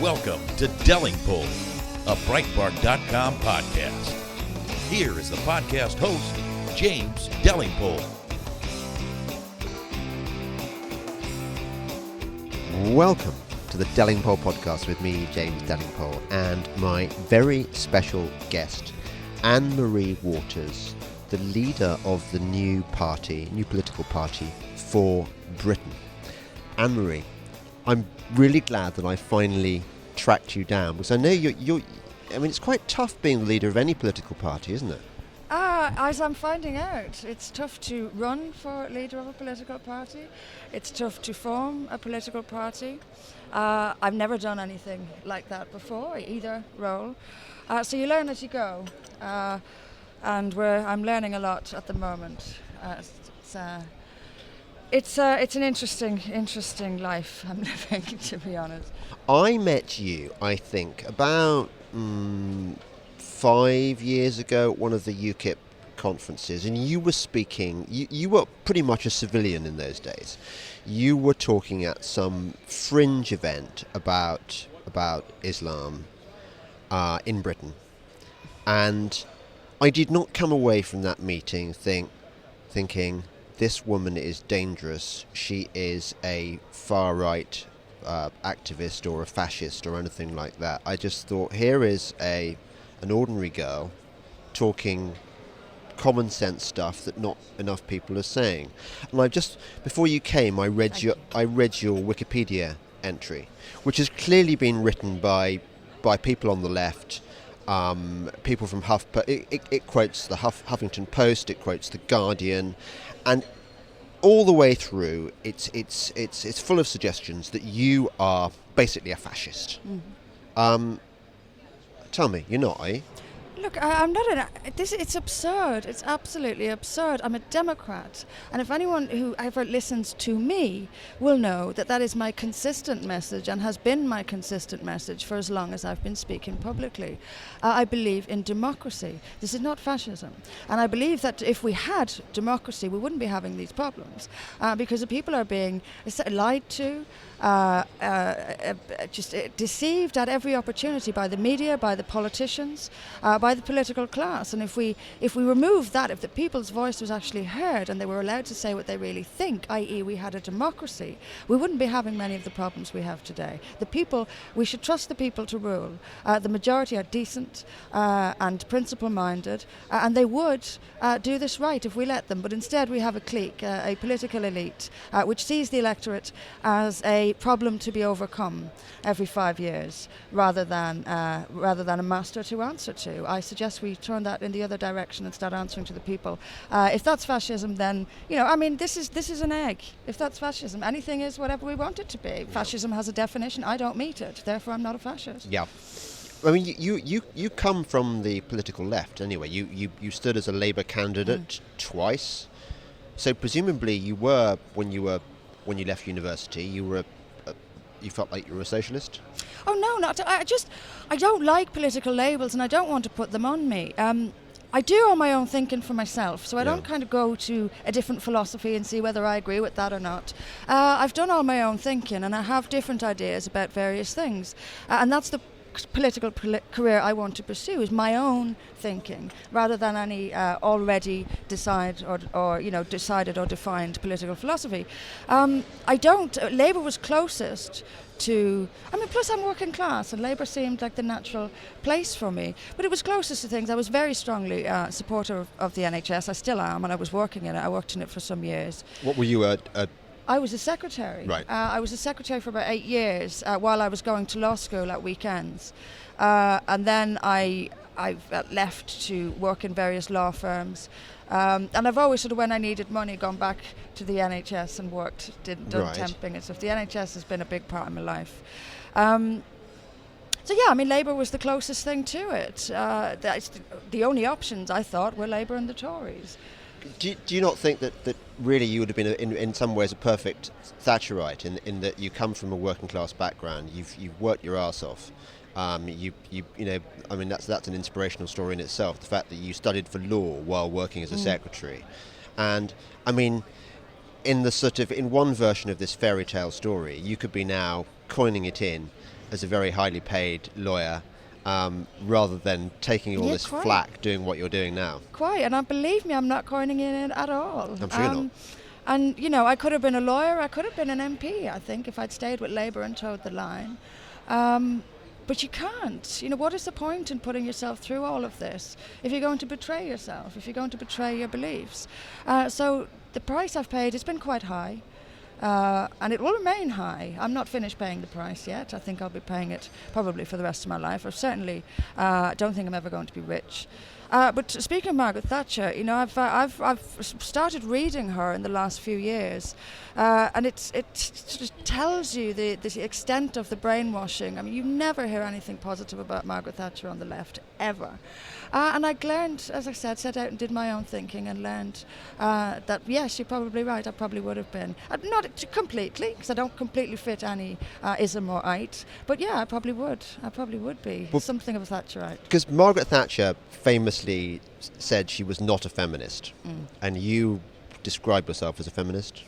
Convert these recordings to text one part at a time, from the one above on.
Welcome to Delingpole, a Breitbart.com podcast. Here is the podcast host, James Delingpole. Welcome to the Delingpole podcast with me, James Delingpole, and my very special guest, Anne-Marie Waters, the leader of the new political party for Britain. Anne-Marie, I'm really glad that I finally tracked you down, because I know it's quite tough being the leader of any political party, isn't it? As I'm finding out, it's tough to run for leader of a political party. It's tough to form a political party. I've never done anything like that before, either role. So you learn as you go, and I'm learning a lot at the moment. It's an interesting life I'm living, to be honest. I met you, I think, about 5 years ago at one of the UKIP conferences, and you were speaking. You were pretty much a civilian in those days. You were talking at some fringe event about Islam in Britain, and I did not come away from that meeting thinking, this woman is dangerous. She is a far-right activist or a fascist or anything like that. I just thought, here is an ordinary girl talking common sense stuff that not enough people are saying. And before you came, I read your Wikipedia entry, which has clearly been written by people on the left. People from it quotes the Huffington Post, it quotes the Guardian, and all the way through, it's full of suggestions that you are basically a fascist. Mm-hmm. Tell me, you're not, are you? Look, I'm not it's absurd. It's absolutely absurd. I'm a Democrat. And if anyone who ever listens to me will know that is my consistent message and has been my consistent message for as long as I've been speaking publicly. I believe in democracy. This is not fascism. And I believe that if we had democracy, we wouldn't be having these problems. Because the people are being lied to, just deceived at every opportunity by the media, by the politicians, by the political class. And if we remove that, if the people's voice was actually heard and they were allowed to say what they really think, i.e. we had a democracy, we wouldn't be having many of the problems we have today. We should trust the people to rule. The majority are decent and principle-minded, and they would do this right if we let them. But instead we have a clique, a political elite, which sees the electorate as a problem to be overcome every 5 years, rather than a master to answer to. I suggest we turn that in the other direction and start answering to the people. If that's fascism, then this is an egg. If that's fascism, anything is whatever we want it to be. Yeah. Fascism has a definition. I don't meet it. Therefore, I'm not a fascist. Yeah. I mean, you come from the political left anyway. You stood as a Labour candidate twice. So presumably you were when you left university, you felt like you were a socialist? Oh no, not. I don't like political labels, and I don't want to put them on me. I do all my own thinking for myself, so I don't kind of go to a different philosophy and see whether I agree with that or not. I've done all my own thinking, and I have different ideas about various things, and that's the political career I want to pursue, is my own thinking rather than any already decided or defined political philosophy. Labour was closest to, plus I'm working class and Labour seemed like the natural place for me, but it was closest to things. I was very strongly supporter of the NHS. I still am, and I was working in it. I worked in it for some years. What were you I was a secretary. Right. I was a secretary for about 8 years while I was going to law school at weekends. And then I left to work in various law firms. And I've always sort of, when I needed money, gone back to the NHS and done temping and stuff. The NHS has been a big part of my life. Labour was the closest thing to it. The only options, I thought, were Labour and the Tories. Do you not think that really you would have been in some ways a perfect Thatcherite in that you come from a working class background, you've worked your arse off, that's an inspirational story in itself, the fact that you studied for law while working as a secretary, and I mean, in one version of this fairy tale story, you could be now coining it in as a very highly paid lawyer, rather than taking all this quite. flack doing what you're doing now. Quite, and believe me, I'm not coining in it at all. I'm sure you're not. And, you know, I could have been a lawyer, I could have been an MP, I think, if I'd stayed with Labour and toed the line. But you can't. You know, what is the point in putting yourself through all of this if you're going to betray yourself, if you're going to betray your beliefs? So the price I've paid has been quite high. And it will remain high. I'm not finished paying the price yet. I think I'll be paying it probably for the rest of my life. I certainly don't think I'm ever going to be rich. But speaking of Margaret Thatcher, you know, I've started reading her in the last few years, and it sort of tells you the extent of the brainwashing. I mean, you never hear anything positive about Margaret Thatcher on the left, ever. And I learned, as I said, set out and did my own thinking and learned that, yes, you're probably right, I probably would have been. Not completely, because I don't completely fit any ism or ite, but yeah, I probably would be something of a Thatcherite. Because Margaret Thatcher famously said she was not a feminist, and you describe yourself as a feminist?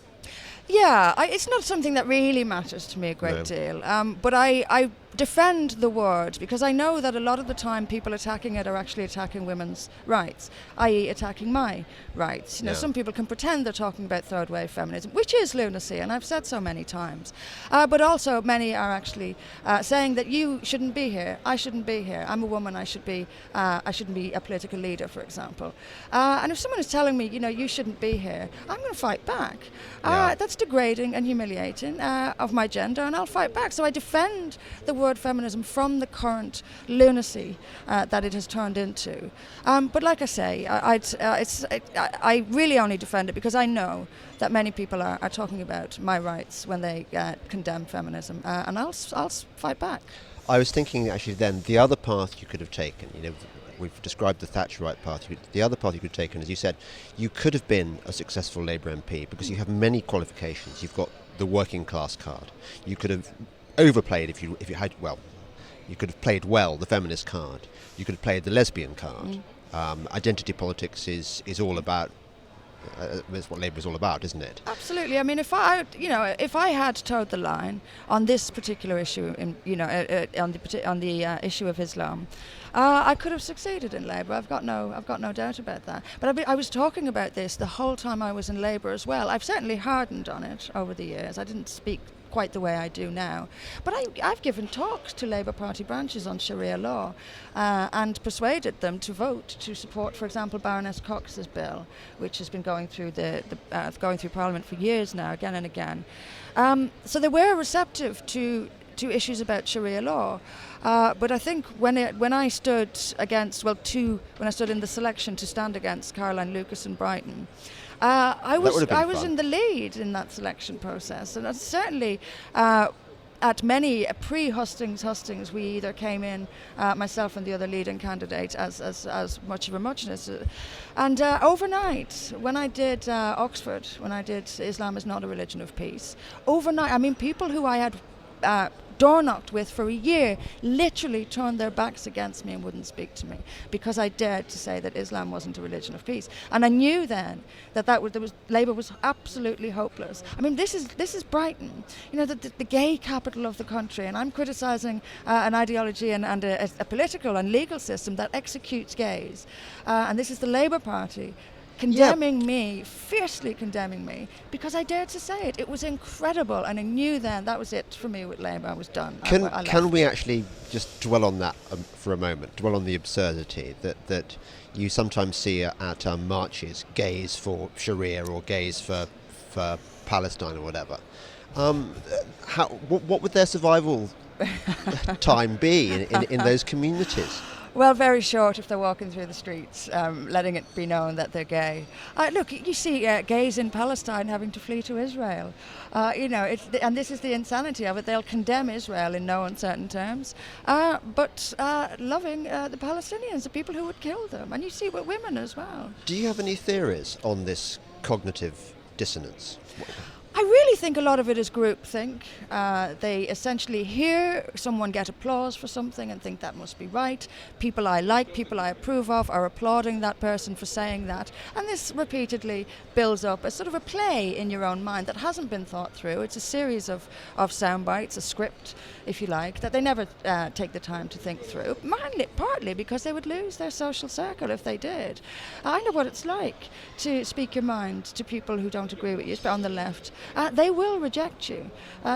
Yeah, it's not something that really matters to me a great deal, but I defend the word because I know that a lot of the time people attacking it are actually attacking women's rights, i.e. attacking my rights. You know, some people can pretend they're talking about third wave feminism, which is lunacy, and I've said so many times. But also many are actually saying that you shouldn't be here, I shouldn't be here, I'm a woman, I shouldn't be a political leader, for example. And if someone is telling me, you know, you shouldn't be here, I'm going to fight back. That's degrading and humiliating of my gender, and I'll fight back. So I defend the word feminism from the current lunacy that it has turned into. But like I say, I really only defend it because I know that many people are talking about my rights when they condemn feminism, and I'll fight back. I was thinking actually then the other path you could have taken, you know, we've described the Thatcherite path. The other path you could have taken, as you said, you could have been a successful Labour MP because you have many qualifications. You've got the working class card. You could have overplayed if you had, well, you could have played well the feminist card. You could have played the lesbian card. Identity politics is all about. That's what Labour is all about, isn't it? Absolutely. I mean, if I had toed the line on this particular issue, on the issue of Islam, I could have succeeded in Labour. I've got no doubt about that. But I was talking about this the whole time I was in Labour as well. I've certainly hardened on it over the years. I didn't speak quite the way I do now. But I've given talks to Labour Party branches on Sharia law and persuaded them to vote to support, for example, Baroness Cox's bill, which has been going through going through Parliament for years now, again and again. So they were receptive to issues about Sharia law. But I think when I stood in the selection to stand against Caroline Lucas in Brighton, I was in the lead in that selection process, and certainly at many pre-hustings, we either came in, myself and the other leading candidate, as much of a muchness. And overnight, when I did Oxford, when I did Islam is not a religion of peace, overnight, I mean, people who I had door-knocked with for a year literally turned their backs against me and wouldn't speak to me because I dared to say that Islam wasn't a religion of peace. And I knew then that Labour was absolutely hopeless. I mean, this is Brighton, you know, the gay capital of the country, and I'm criticising an ideology and a political and legal system that executes gays. And this is the Labour Party condemning me, fiercely condemning me, because I dared to say it. It was incredible, and I knew then that was it for me with Labour. I was done. Can we actually just dwell on that for a moment, dwell on the absurdity that you sometimes see at marches, gays for Sharia or gays for Palestine or whatever. What would their survival time be in those communities? Well, very short if they're walking through the streets, letting it be known that they're gay. Look, you see gays in Palestine having to flee to Israel. And this is the insanity of it. They'll condemn Israel in no uncertain terms, but loving the Palestinians, the people who would kill them. And you see with women as well. Do you have any theories on this cognitive dissonance? I really think a lot of it is groupthink. They essentially hear someone get applause for something and think that must be right. People I like, people I approve of are applauding that person for saying that. And this repeatedly builds up as sort of a play in your own mind that hasn't been thought through. It's a series of sound bites, a script, if you like, that they never take the time to think through. Partly because they would lose their social circle if they did. I know what it's like to speak your mind to people who don't agree with you, but on the left. They will reject you.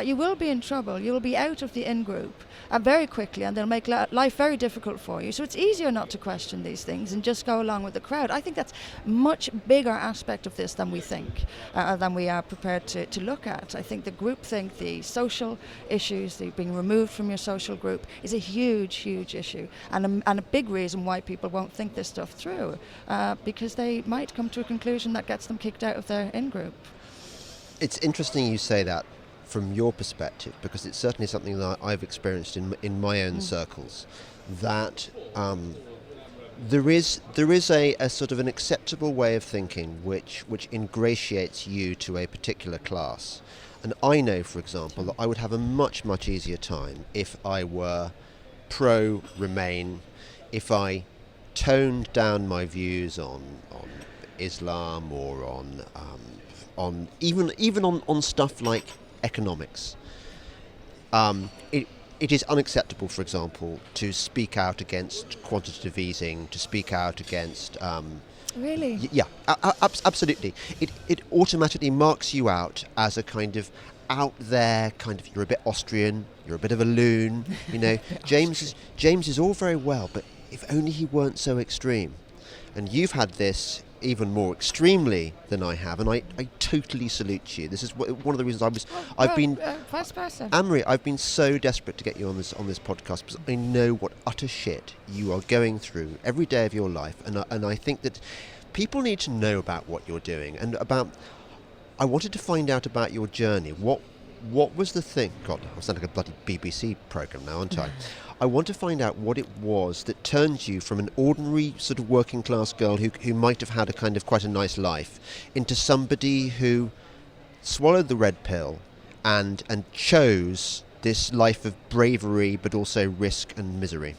You will be in trouble. You will be out of the in-group very quickly, and they'll make life very difficult for you. So it's easier not to question these things and just go along with the crowd. I think that's a much bigger aspect of this than we think, than we are prepared to look at. I think the groupthink, the social issues, the being removed from your social group is a huge, huge issue, and a big reason why people won't think this stuff through, because they might come to a conclusion that gets them kicked out of their in-group. It's interesting you say that from your perspective, because it's certainly something that I've experienced in my own circles, that there is a sort of an acceptable way of thinking which ingratiates you to a particular class. And I know, for example, that I would have a much, much easier time if I were pro-Remain, if I toned down my views on Islam or on even on stuff like economics. It is unacceptable, for example, to speak out against quantitative easing, to speak out against... Really? Yeah, absolutely. It automatically marks you out as a kind of out there, kind of, you're a bit Austrian, you're a bit of a loon, you know. James is all very well, but if only he weren't so extreme. And you've had this even more extremely than I have, and I totally salute you. This is one of the reasons I've been vice versa. Anne-Marie, I've been so desperate to get you on this podcast because I know what utter shit you are going through every day of your life, and I think that people need to know about what you're doing and about. I wanted to find out about your journey. What was the thing? God, I sound like a bloody BBC program now, aren't I? I want to find out what it was that turned you from an ordinary sort of working class girl who might have had a kind of quite a nice life into somebody who swallowed the red pill and chose this life of bravery but also risk and misery.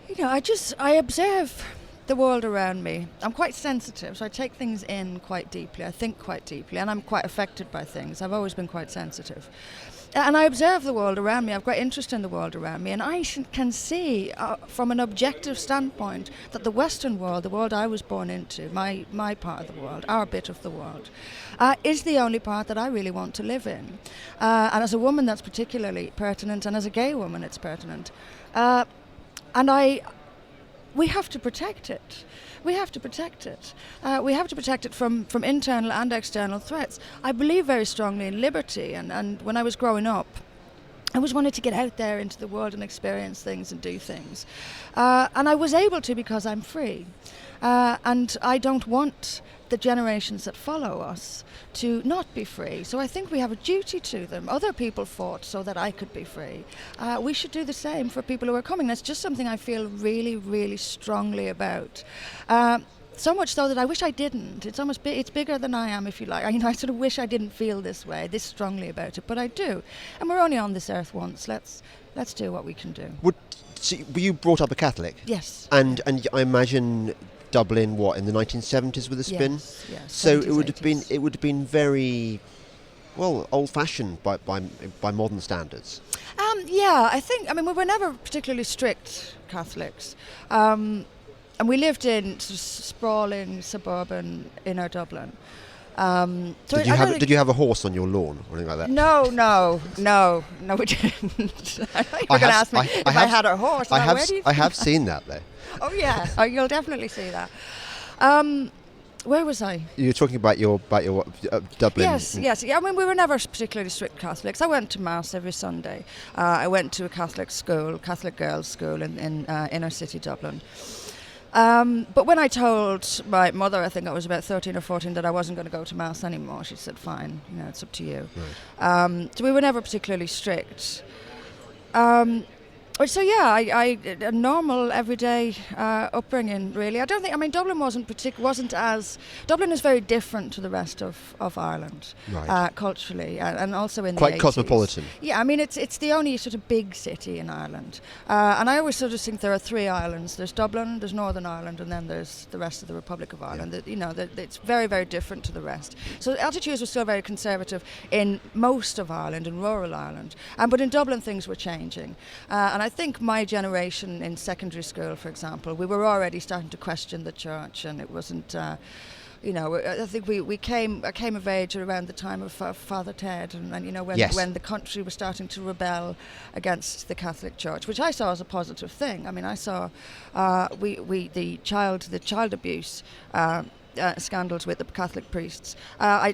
You know, I observe the world around me. I'm quite sensitive, so I take things in quite deeply. I think quite deeply, and I'm quite affected by things. I've always been quite sensitive. And I observe the world around me. I've great interest in the world around me, and I can see from an objective standpoint that the Western world, the world I was born into, my part of the world, our bit of the world, is the only part that I really want to live in. And as a woman, that's particularly pertinent, and as a gay woman, it's pertinent. We have to protect it. We have to protect it. We have to protect it from internal and external threats. I believe very strongly in liberty, and when I was growing up, I always wanted to get out there into the world and experience things and do things. And I was able to because I'm free. And I don't want the generations that follow us to not be free. So I think we have a duty to them. Other people fought so that I could be free. We should do the same for people who are coming. That's just something I feel really, really strongly about. So much so that I wish I didn't. It's bigger than I am, if you like. I sort of wish I didn't feel this way, this strongly about it, but I do. And we're only on this earth once. Let's do what we can do. So were you brought up a Catholic? Yes. And I imagine Dublin, in the 1970s with a spin? Yes. So 70s, it would have been very, old-fashioned by modern standards. Yeah, we were never particularly strict Catholics. And we lived in sort of sprawling suburban inner Dublin. Did you have a horse on your lawn or anything like that? No, we didn't. I thought you were going to ask me if I had a horse. I have seen that though. Oh yeah, you'll definitely see that. Where was I? You were talking about your Dublin. Yes. Yeah, we were never particularly strict Catholics. I went to Mass every Sunday. I went to a Catholic girls' school in inner city Dublin. But when I told my mother, I think I was about 13 or 14, that I wasn't going to go to Mass anymore, she said, fine, it's up to you. Right. So we were never particularly strict. So yeah, I a normal everyday upbringing really. I don't think. I mean, Dublin Dublin is very different to the rest of Ireland, Right. culturally, and also in Quite the 80s. cosmopolitan. Yeah, I mean it's the only sort of big city in Ireland, and I always sort of think there are three islands. There's Dublin, there's Northern Ireland, and then there's the rest of the Republic of Ireland. Yeah. That it's very, very different to the rest. So the attitudes were still very conservative in most of Ireland, in rural Ireland, but in Dublin things were changing, and I think my generation in secondary school, for example, we were already starting to question the church, and it wasn't. I think I came of age around the time of Father Ted, and when Yes. when the country was starting to rebel against the Catholic Church, which I saw as a positive thing. I mean, I saw the child abuse. Scandals with the Catholic priests. I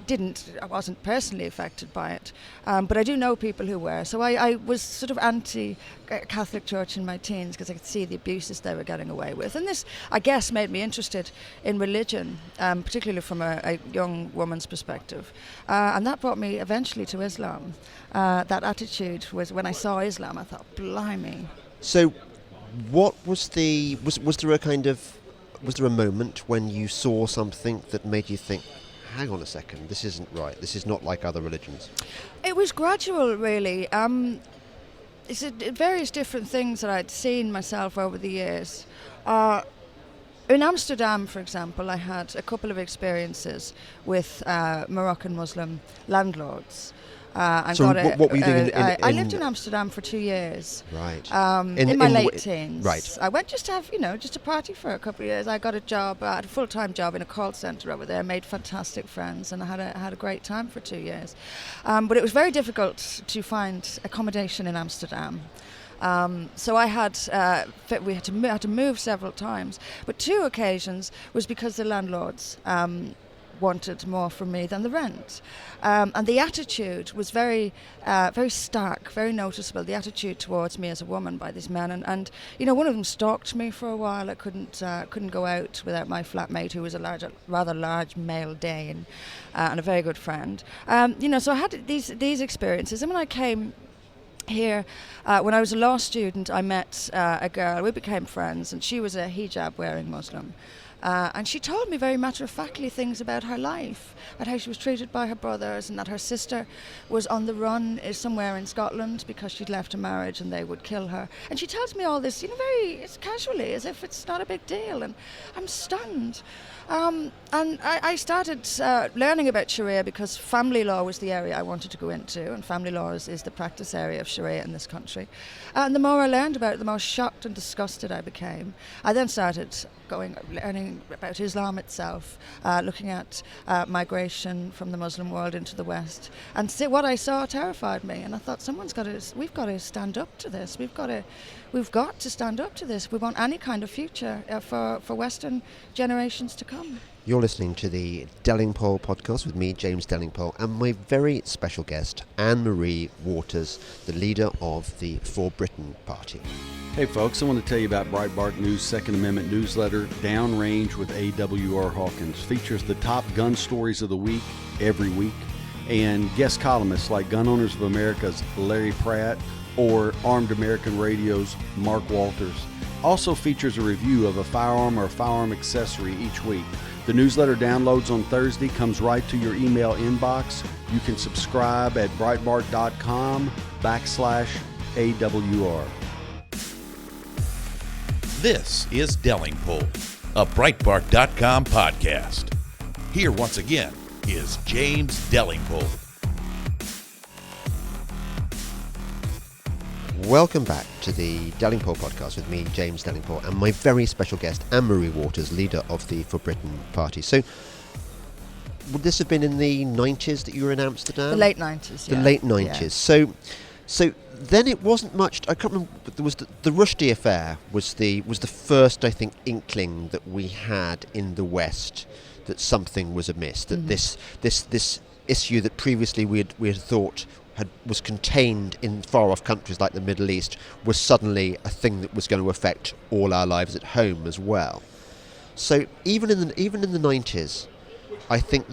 wasn't personally affected by it, but I do know people who were. So I was sort of anti-Catholic Church in my teens because I could see the abuses they were getting away with. And this, I guess, made me interested in religion, particularly from a young woman's perspective. And that brought me eventually to Islam. That attitude was, when I saw Islam, I thought, blimey. So what was was there a moment when you saw something that made you think, hang on a second, this isn't right, this is not like other religions? It was gradual, really. It's various different things that I'd seen myself over the years. In Amsterdam, for example, I had a couple of experiences with Moroccan Muslim landlords. What were you doing I lived in Amsterdam for 2 years. Right. In my late teens. Right. I went just to have, just a party for a couple of years. I got I had a full-time job in a call centre over there, made fantastic friends, and I had a great time for 2 years. But it was very difficult to find accommodation in Amsterdam. So we had to move several times. But 2 occasions was because the landlords wanted more from me than the rent. And the attitude was very stark, very noticeable, the attitude towards me as a woman by these men. And one of them stalked me for a while. I couldn't go out without my flatmate, who was a rather large male Dane, and a very good friend. So I had these experiences. And when I came here, when I was a law student, I met a girl. We became friends, and she was a hijab-wearing Muslim. And she told me very matter-of-factly things about her life, about how she was treated by her brothers, and that her sister was on the run somewhere in Scotland because she'd left a marriage and they would kill her. And she tells me all this, very casually, as if it's not a big deal, and I'm stunned. And I started learning about Sharia because family law was the area I wanted to go into, and family law is the practice area of Sharia in this country. And the more I learned about it, the more shocked and disgusted I became. I then started learning about Islam itself, looking at migration from the Muslim world into the West, and what I saw terrified me. And I thought, we've got to stand up to this. We've got to stand up to this if we want any kind of future for Western generations to come. You're listening to the Delingpole podcast with me, James Delingpole, and my very special guest, Anne-Marie Waters, the leader of the For Britain Party. Hey folks, I want to tell you about Breitbart News' Second Amendment newsletter, Downrange with A.W.R. Hawkins. Features the top gun stories of the week, every week, and guest columnists like Gun Owners of America's Larry Pratt or Armed American Radio's Mark Walters. Also features a review of a firearm or firearm accessory each week. The newsletter downloads on Thursday, comes right to your email inbox. You can subscribe at breitbart.com/AWR. This is Delingpole, a Breitbart.com podcast. Here once again is James Delingpole. Welcome back to the Delingpole podcast with me, James Delingpole, and my very special guest, Anne-Marie Waters, leader of the For Britain Party. So, would this have been in the 90s that you were in Amsterdam? The late 90s, The late 90s. Yeah. So then it wasn't much. I can't remember. There was the Rushdie affair was the first, I think, inkling that we had in the West that something was amiss. That this issue that previously we had thought was contained in far-off countries like the Middle East was suddenly a thing that was going to affect all our lives at home as well. So even in the 90s, I think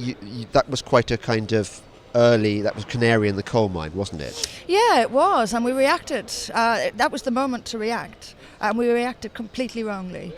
that was quite a kind of that was canary in the coal mine, wasn't it? Yeah, it was, and we reacted. That was the moment to react. And we reacted completely wrongly.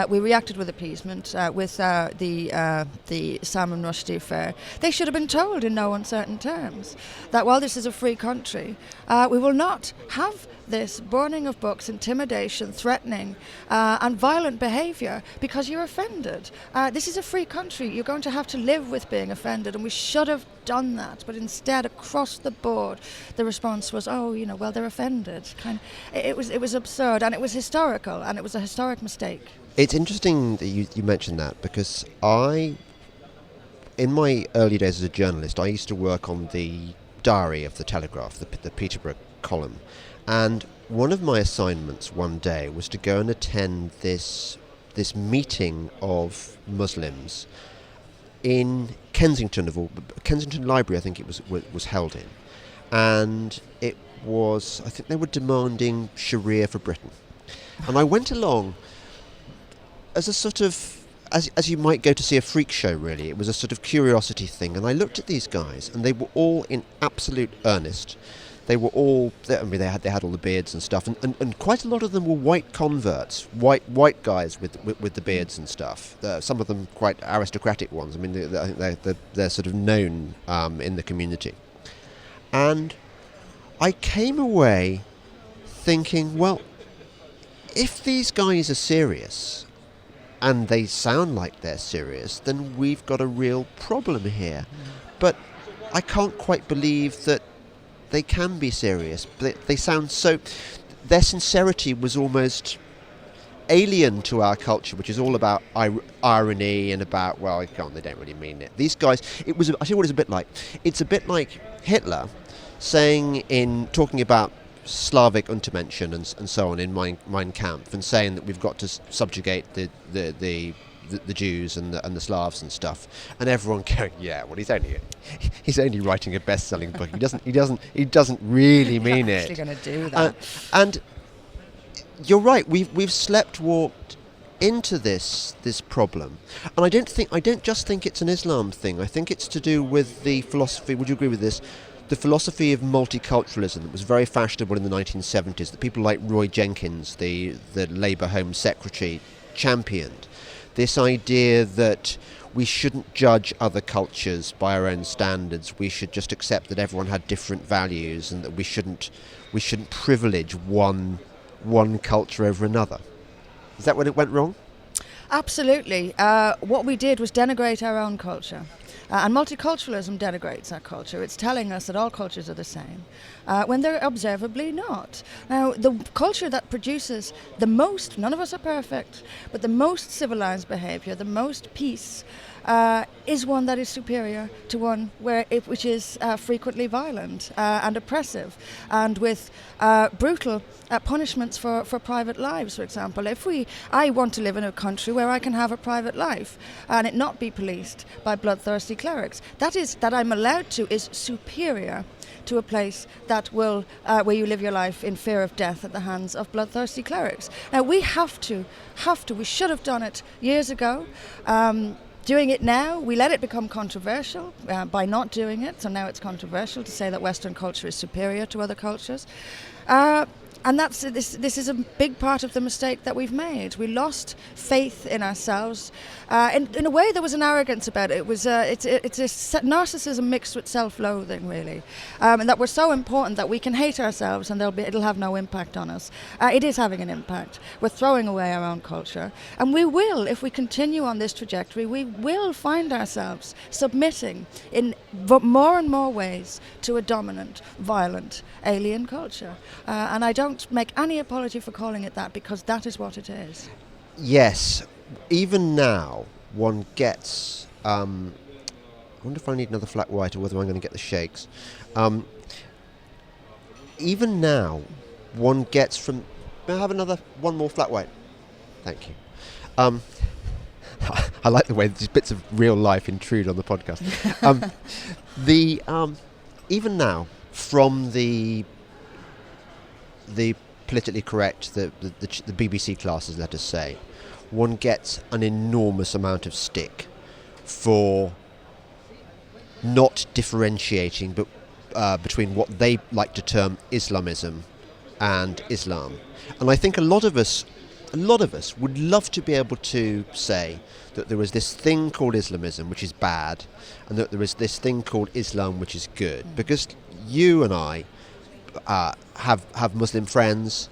We reacted with appeasement, with the Salman Rushdie affair. They should have been told in no uncertain terms that while this is a free country, we will not have this burning of books, intimidation, threatening, and violent behaviour because you're offended. This is a free country. You're going to have to live with being offended, and we should have done that. But instead, across the board, the response was, "Oh, well, they're offended." It was absurd, and it was historical, and it was a historic mistake. It's interesting that you mentioned that, because in my early days as a journalist, I used to work on the diary of the Telegraph, the Peterborough column. And one of my assignments one day was to go and attend this meeting of Muslims in Kensington Library, I think it was held in. And it was, I think they were demanding Sharia for Britain. And I went along as a sort of, as you might go to see a freak show, really. It was a sort of curiosity thing. And I looked at these guys, and they were all in absolute earnest. They were all, they had all the beards and stuff, and quite a lot of them were white converts, white guys with the beards and stuff. Some of them quite aristocratic ones. I mean, I think they're sort of known in the community. And I came away thinking, well, if these guys are serious, and they sound like they're serious, then we've got a real problem here. But I can't quite believe that they can be serious. They sound so... Their sincerity was almost alien to our culture, which is all about irony and about, well, they don't really mean it. These guys... I see what it's a bit like. It's a bit like Hitler talking about Slavic Untermenschen and so on in Mein Kampf, and saying that we've got to subjugate the Jews and the Slavs and stuff, and everyone going, yeah, well, he's only writing a best-selling book. He doesn't really mean it. He's actually going to do that. And you're right. We've sleptwalked into this problem, and I don't just think it's an Islam thing. I think it's to do with the philosophy. Would you agree with this? The philosophy of multiculturalism that was very fashionable in the 1970s, that people like Roy Jenkins, the Labour Home Secretary, championed. This idea that we shouldn't judge other cultures by our own standards. We should just accept that everyone had different values, and that we shouldn't privilege one culture over another. Is that when it went wrong? Absolutely. What we did was denigrate our own culture. And multiculturalism denigrates our culture. It's telling us that all cultures are the same, when they're observably not. Now, the culture that produces the most, none of us are perfect, but the most civilized behavior, the most peace, is one that is superior to one which is frequently violent and oppressive, and with brutal punishments for private lives, for example. I want to live in a country where I can have a private life and it not be policed by bloodthirsty clerics. That I'm allowed to is superior to a place that will where you live your life in fear of death at the hands of bloodthirsty clerics. Now we we should have done it years ago. Doing it now, we let it become controversial by not doing it. So now it's controversial to say that Western culture is superior to other cultures. And this is a big part of the mistake that we've made. We lost faith in ourselves. In a way, there was an arrogance about it. It's a narcissism mixed with self-loathing, really, and that we're so important that we can hate ourselves and it'll have no impact on us. It is having an impact. We're throwing away our own culture, and we will, if we continue on this trajectory, we will find ourselves submitting in more and more ways to a dominant, violent, alien culture. And I don't make any apology for calling it that, because that is what it is. Yes, even now one gets I wonder if I need another flat white or whether I'm going to get the shakes. Even now one gets from... May I have one more flat white? Thank you. I like the way these bits of real life intrude on the podcast. Even now, from the politically correct, the BBC classes, let us say, one gets an enormous amount of stick for not differentiating between what they like to term Islamism and Islam. And I think a lot of us would love to be able to say that there is this thing called Islamism which is bad, and that there is this thing called Islam which is good. Because you and I have Muslim friends.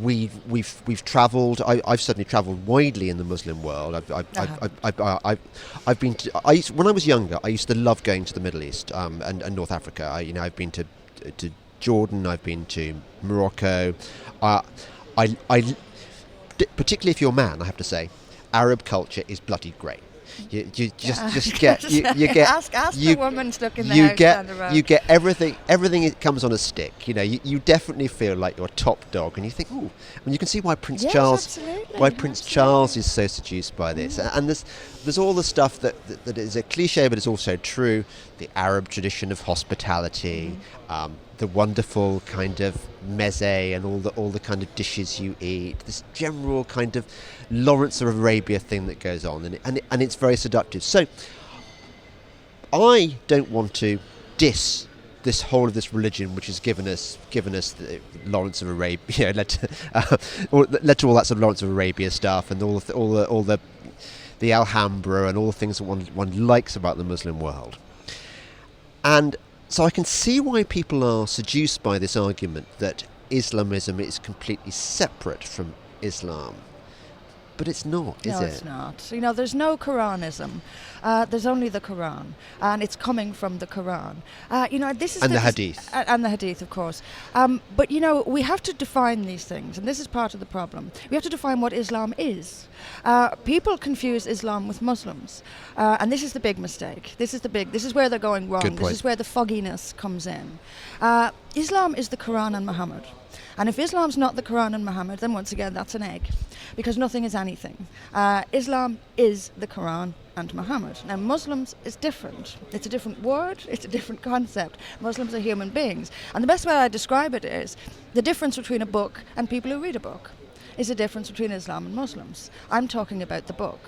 We've travelled. I've certainly travelled widely in the Muslim world. I've been to, when I was younger, I used to love going to the Middle East and North Africa. I've been to Jordan. I've been to Morocco. Particularly if you're a man, I have to say, Arab culture is bloody great. You just get ask the woman stuck in the house down the road. You get everything. Everything comes on a stick. You definitely feel like you're top dog, and you think, ooh. And you can see why Prince Charles is so seduced by this. And there's all the stuff that is a cliche, but it's also true. The Arab tradition of hospitality, the wonderful kind of meze, and all the kind of dishes you eat. This general kind of Lawrence of Arabia thing that goes on, and it's very seductive. So I don't want to diss this whole of this religion, which has given us the Lawrence of Arabia, led to all that sort of Lawrence of Arabia stuff, and all the Alhambra, and all the things that one likes about the Muslim world. And so I can see why people are seduced by this argument that Islamism is completely separate from Islam. But it's not, is it? No, it's not. There's no Quranism. There's only the Quran, and it's coming from the Quran. This is the Hadith. And the Hadith, of course. But we have to define these things, and this is part of the problem. We have to define what Islam is. People confuse Islam with Muslims, and this is the big mistake. This is where they're going wrong. Good point. This is where the fogginess comes in. Islam is the Quran and Muhammad. And if Islam's not the Quran and Muhammad, then once again, that's an egg, because nothing is anything. Islam is the Quran and Muhammad. Now, Muslims is different. It's a different word. It's a different concept. Muslims are human beings. And the best way I describe it is the difference between a book and people who read a book is the difference between Islam and Muslims. I'm talking about the book.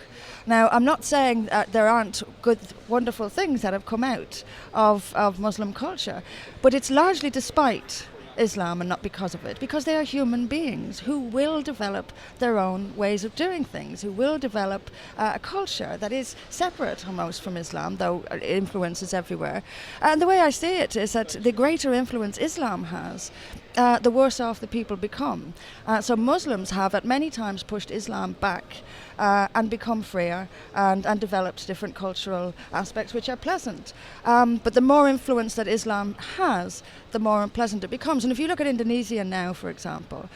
Now, I'm not saying that there aren't good, wonderful things that have come out of Muslim culture, but it's largely despite Islam and not because of it, because they are human beings who will develop their own ways of doing things, who will develop a culture that is separate almost from Islam, though influence is everywhere. And the way I see it is that the greater influence Islam has, the worse off the people become. So Muslims have at many times pushed Islam back and become freer and developed different cultural aspects which are pleasant. But the more influence that Islam has, the more unpleasant it becomes. And if you look at Indonesia now, for example,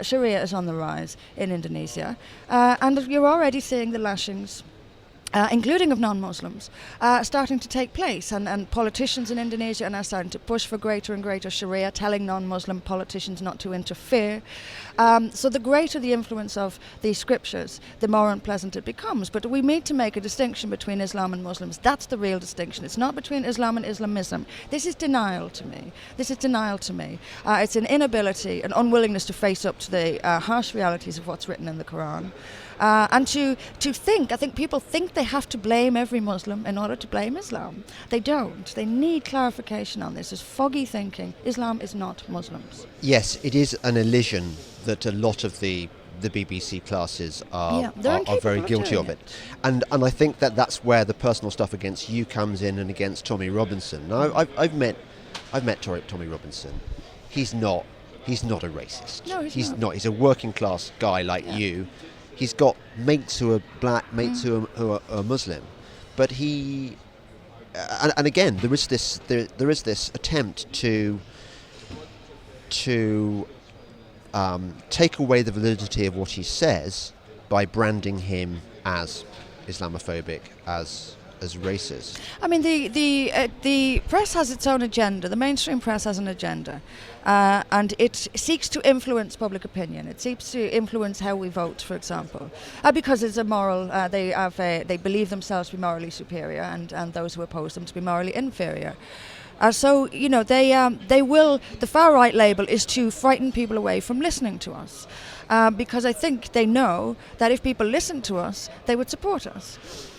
Sharia is on the rise in Indonesia, and you're already seeing the lashings, including of non-Muslims, starting to take place, and politicians in Indonesia are now starting to push for greater and greater Sharia, telling non-Muslim politicians not to interfere. So the greater the influence of these scriptures, the more unpleasant it becomes. But we need to make a distinction between Islam and Muslims. That's the real distinction. It's not between Islam and Islamism. This is denial to me. It's an inability, an unwillingness to face up to the harsh realities of what's written in the Quran. And to think, I think people think they have to blame every Muslim in order to blame Islam. They don't. They need clarification on this. There's foggy thinking. Islam is not Muslims. Yes, it is an illusion that a lot of the BBC classes are very guilty of it. And I think that's where the personal stuff against you comes in, and against Tommy Robinson. Now, I've met Tommy Robinson. He's not a racist. No, he's not. He's a working class guy like you. He's got mates who are black, mates who are Muslim, but he, and again, there is this attempt to take away the validity of what he says by branding him as Islamophobic, as racist. I mean, the press has its own agenda. The mainstream press has an agenda, and it seeks to influence public opinion. It seeks to influence how we vote, for example, because it's a moral. They believe themselves to be morally superior, and those who oppose them to be morally inferior. So they will. The far right label is to frighten people away from listening to us, because I think they know that if people listen to us, they would support us.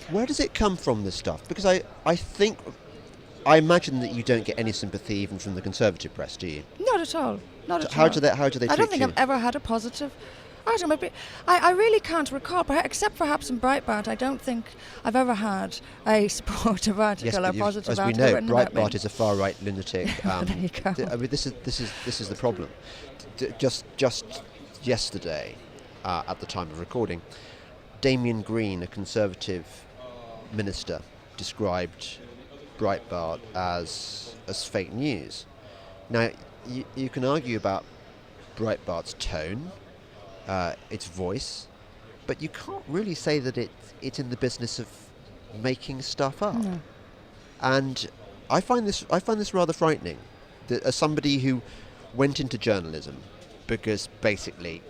Where does it come from, this stuff? Because I think I imagine that you don't get any sympathy even from the Conservative press, do you? Not at all. Not at How all. do they I treat don't think you? I've ever had a positive. I really can't recall, except perhaps in Breitbart. I don't think I've ever had a supportive article or positive as we article know, written about me. Breitbart is a far-right lunatic. There you go. I mean, this is the problem. Just yesterday, at the time of recording, Damien Green, a Conservative minister, described Breitbart as fake news. Now, you can argue about Breitbart's tone, its voice, but you can't really say that it's in the business of making stuff up. No. And I find this rather frightening. That as somebody who went into journalism because basically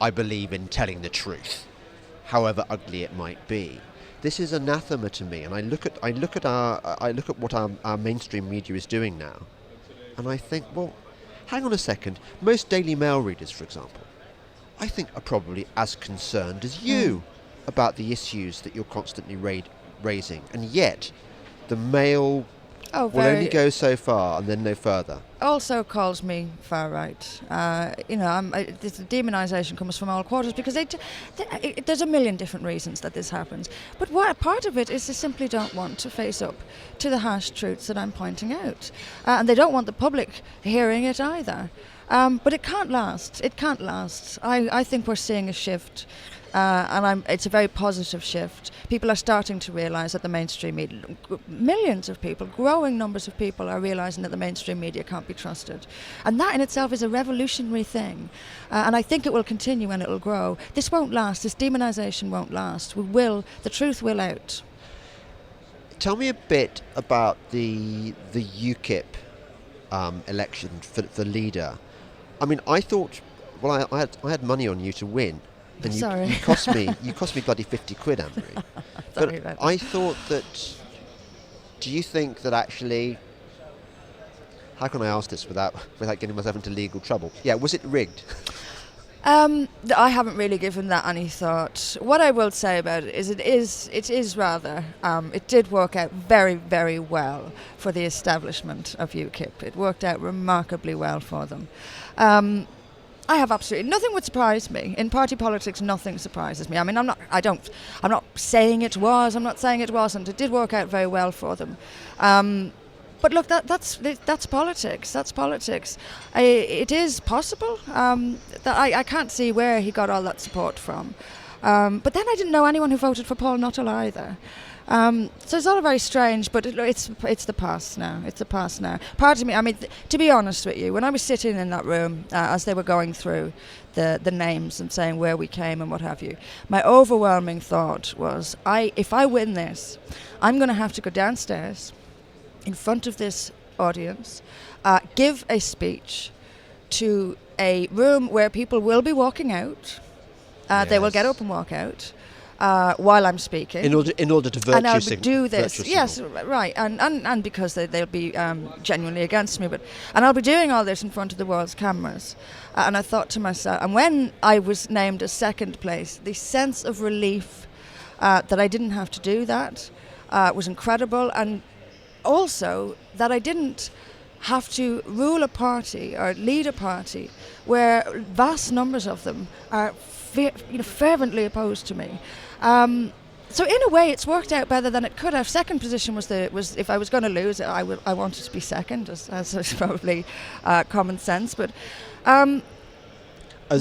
I believe in telling the truth, however ugly it might be. This is anathema to me, and I look at what our mainstream media is doing now, and I think, well, hang on a second. Most Daily Mail readers, for example, I think are probably as concerned as you about the issues that you're constantly raising, and yet the Mail will only go so far and then no further. Also calls me far right. This demonisation comes from all quarters because there's a million different reasons that this happens. But part of it is they simply don't want to face up to the harsh truths that I'm pointing out, and they don't want the public hearing it either. But it can't last. It can't last. I think we're seeing a shift. And it's a very positive shift. People are starting to realise that the mainstream media, millions of people, growing numbers of people are realising that the mainstream media can't be trusted. And that in itself is a revolutionary thing. And I think it will continue and it will grow. This won't last. This demonisation won't last. The truth will out. Tell me a bit about the UKIP election for leader. I mean, I thought, well, I had money on you to win. And you cost me bloody 50 quid, Anne-Marie. But I thought that, do you think that actually, how can I ask this without getting myself into legal trouble? Yeah, was it rigged? I haven't really given that any thought. What I will say about it is rather, it did work out very, very well for the establishment of UKIP. It worked out remarkably well for them. I have absolutely nothing would surprise me in party politics. Nothing surprises me. I mean, I'm not saying it was. I'm not saying it wasn't. It did work out very well for them. But look, that's politics. That's politics. It is possible that I can't see where he got all that support from. But then I didn't know anyone who voted for Paul Nuttall either. So it's all very strange, but it's the past now. It's the past now. Part of me, I mean, to be honest with you, when I was sitting in that room as they were going through the names and saying where we came and what have you, my overwhelming thought was, if I win this, I'm going to have to go downstairs in front of this audience, give a speech to a room where people will be walking out. Yes. They will get up and walk out. While I'm speaking, in order to virtue and I'll signal. do this, yes, right, and because they'll be genuinely against me, and I'll be doing all this in front of the world's cameras, and I thought to myself, and when I was named as second place, the sense of relief that I didn't have to do that was incredible, and also that I didn't have to rule a party or lead a party where vast numbers of them are fervently opposed to me. So in a way, it's worked out better than it could have. Second position was if I was going to lose, I wanted to be second, as is probably common sense. But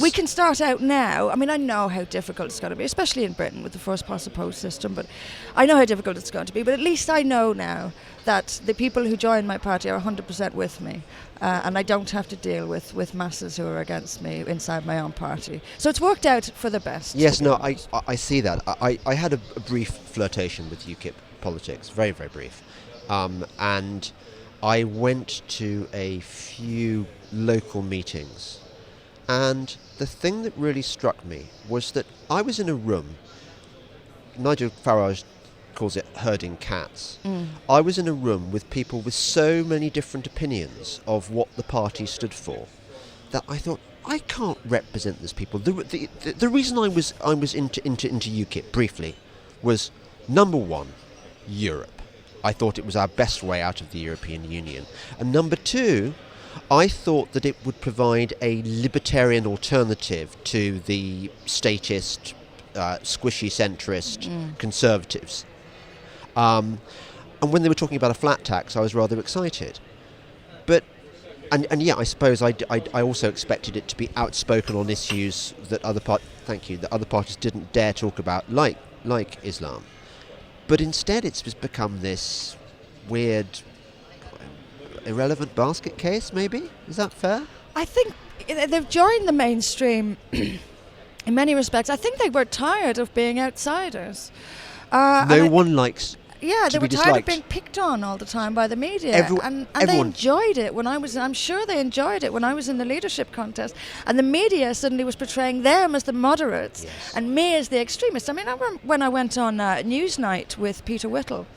we can start out now. I mean, I know how difficult it's going to be, especially in Britain with the first past the post system. But I know how difficult it's going to be. But at least I know now that the people who join my party are 100% with me. And I don't have to deal with masses who are against me inside my own party. So it's worked out for the best. Yes, no, I see that. I had a brief flirtation with UKIP politics, very, very brief. And I went to a few local meetings. And the thing that really struck me was that I was in a room, Nigel Farage calls it herding cats. I was in a room with people with so many different opinions of what the party stood for that I thought, I can't represent these people. The reason I was into UKIP briefly was, number one, Europe. I thought it was our best way out of the European Union. And number two, I thought that it would provide a libertarian alternative to the statist, squishy centrist conservatives. And when they were talking about a flat tax, I was rather excited. But, and yeah, I suppose I also expected it to be outspoken on issues that other parties didn't dare talk about, like Islam. But instead it's just become this weird, irrelevant basket case, maybe? Is that fair? I think they've joined the mainstream in many respects. I think they were tired of being outsiders. No one likes Yeah, they to were be tired of disliked. being picked on all the time by the media. And they everyone. enjoyed it when I'm sure they enjoyed it when I was in the leadership contest. And the media suddenly was portraying them as the moderates and me as the extremists. I mean, I remember when I went on Newsnight with Peter Whittle.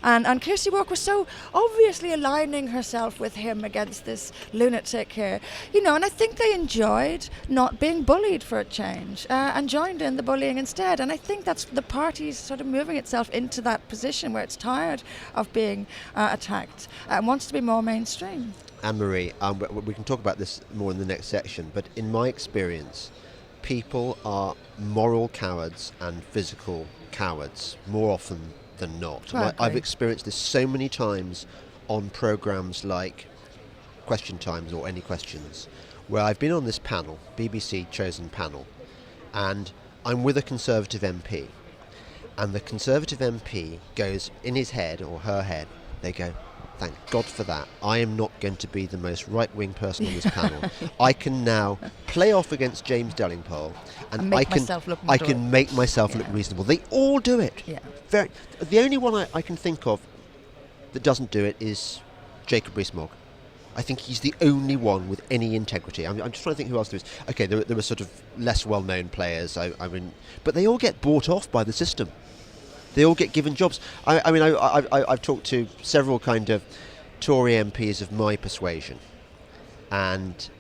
And Kirsty Walk was so obviously aligning herself with him against this lunatic here. And I think they enjoyed not being bullied for a change and joined in the bullying instead. And I think that's the party's sort of moving itself into that position where it's tired of being attacked and wants to be more mainstream. Anne-Marie, we can talk about this more in the next section, but in my experience, people are moral cowards and physical cowards more often than not. I've experienced this so many times on programs like Question Times or Any Questions, where I've been on this panel, BBC chosen panel, and I'm with a Conservative MP, and the Conservative MP goes in his head or her head, they go, thank God for that. I am not going to be the most right-wing person on this panel. I can now play off against James Delingpole and I can make myself look reasonable. They all do it. Yeah. The only one I can think of that doesn't do it is Jacob Rees-Mogg. I think he's the only one with any integrity. I'm just trying to think who else there is. Okay, there were sort of less well-known players, but they all get bought off by the system. They all get given jobs. I've talked to several kind of Tory MPs of my persuasion, and